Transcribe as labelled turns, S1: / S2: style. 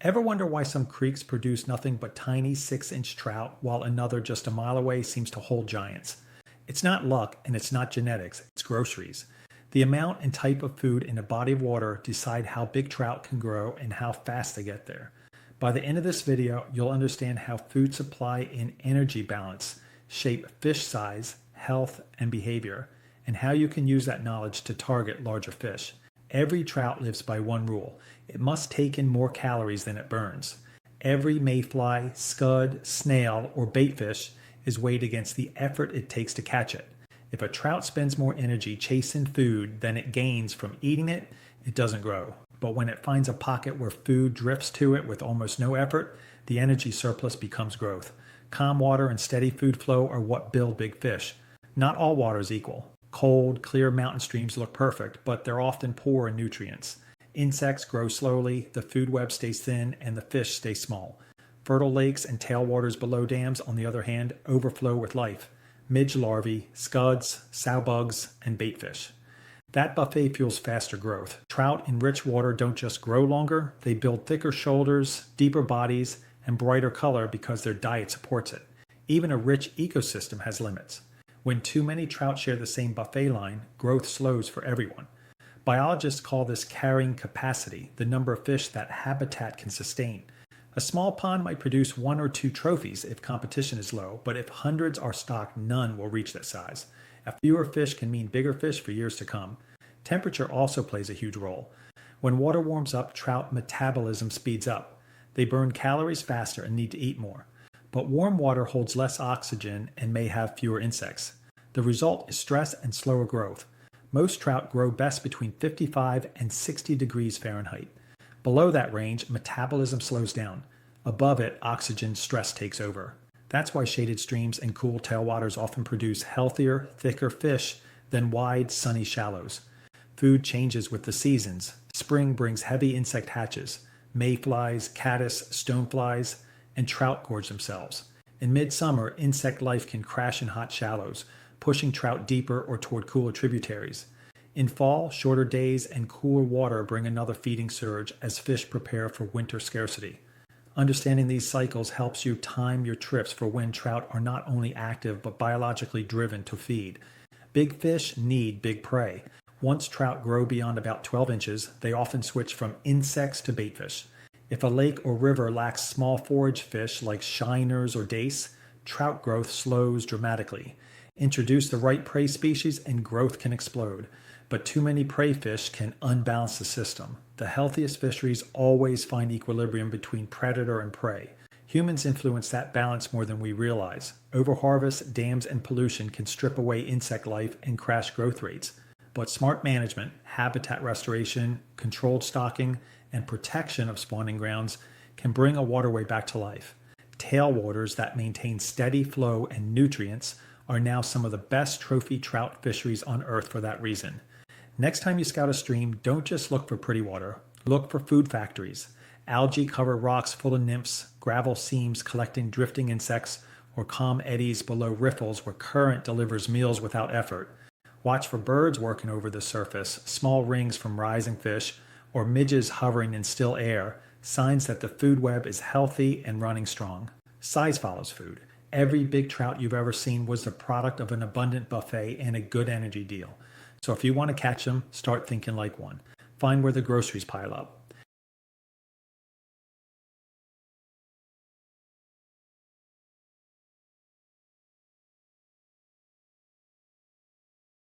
S1: Ever wonder why some creeks produce nothing but tiny 6-inch trout while another just a mile away seems to hold giants? It's not luck and it's not genetics, it's groceries. The amount and type of food in a body of water decide how big trout can grow and how fast they get there. By the end of this video, you'll understand how food supply and energy balance shape fish size, health, and behavior, and how you can use that knowledge to target larger fish. Every trout lives by one rule. It must take in more calories than it burns. Every mayfly, scud, snail, or baitfish is weighed against the effort it takes to catch it. If a trout spends more energy chasing food than it gains from eating it, it doesn't grow. But when it finds a pocket where food drifts to it with almost no effort, the energy surplus becomes growth. Calm water and steady food flow are what build big fish. Not all water is equal. Cold, clear mountain streams look perfect, but they're often poor in nutrients. Insects grow slowly, the food web stays thin, and the fish stay small. Fertile lakes and tailwaters below dams, on the other hand, overflow with life. Midge larvae, scuds, sow bugs, and baitfish. That buffet fuels faster growth. Trout in rich water don't just grow longer, they build thicker shoulders, deeper bodies, and brighter color because their diet supports it. Even a rich ecosystem has limits. When too many trout share the same buffet line, growth slows for everyone. Biologists call this carrying capacity, the number of fish that habitat can sustain. A small pond might produce 1 or 2 trophies if competition is low, but if hundreds are stocked, none will reach that size. Fewer fish can mean bigger fish for years to come. Temperature also plays a huge role. When water warms up, trout metabolism speeds up. They burn calories faster and need to eat more. But warm water holds less oxygen and may have fewer insects. The result is stress and slower growth. Most trout grow best between 55 and 60 degrees Fahrenheit. Below that range, metabolism slows down. Above it, oxygen stress takes over. That's why shaded streams and cool tailwaters often produce healthier, thicker fish than wide, sunny shallows. Food changes with the seasons. Spring brings heavy insect hatches. Mayflies, caddis, stoneflies, and trout gorge themselves. In midsummer, insect life can crash in hot shallows, pushing trout deeper or toward cooler tributaries. In fall, shorter days and cooler water bring another feeding surge as fish prepare for winter scarcity. Understanding these cycles helps you time your trips for when trout are not only active but biologically driven to feed. Big fish need big prey. Once trout grow beyond about 12 inches, they often switch from insects to baitfish. If a lake or river lacks small forage fish like shiners or dace, trout growth slows dramatically. Introduce the right prey species and growth can explode. But too many prey fish can unbalance the system. The healthiest fisheries always find equilibrium between predator and prey. Humans influence that balance more than we realize. Overharvest, dams, and pollution can strip away insect life and crash growth rates. But smart management, habitat restoration, controlled stocking, and protection of spawning grounds can bring a waterway back to life. Tailwaters that maintain steady flow and nutrients are now some of the best trophy trout fisheries on Earth for that reason. Next time you scout a stream, don't just look for pretty water. Look for food factories. Algae cover rocks full of nymphs, gravel seams collecting drifting insects, or calm eddies below riffles where current delivers meals without effort. Watch for birds working over the surface, small rings from rising fish, or midges hovering in still air, signs that the food web is healthy and running strong. Size follows food. Every big trout you've ever seen was the product of an abundant buffet and a good energy deal. So if you want to catch them, start thinking like one. Find where the groceries pile up.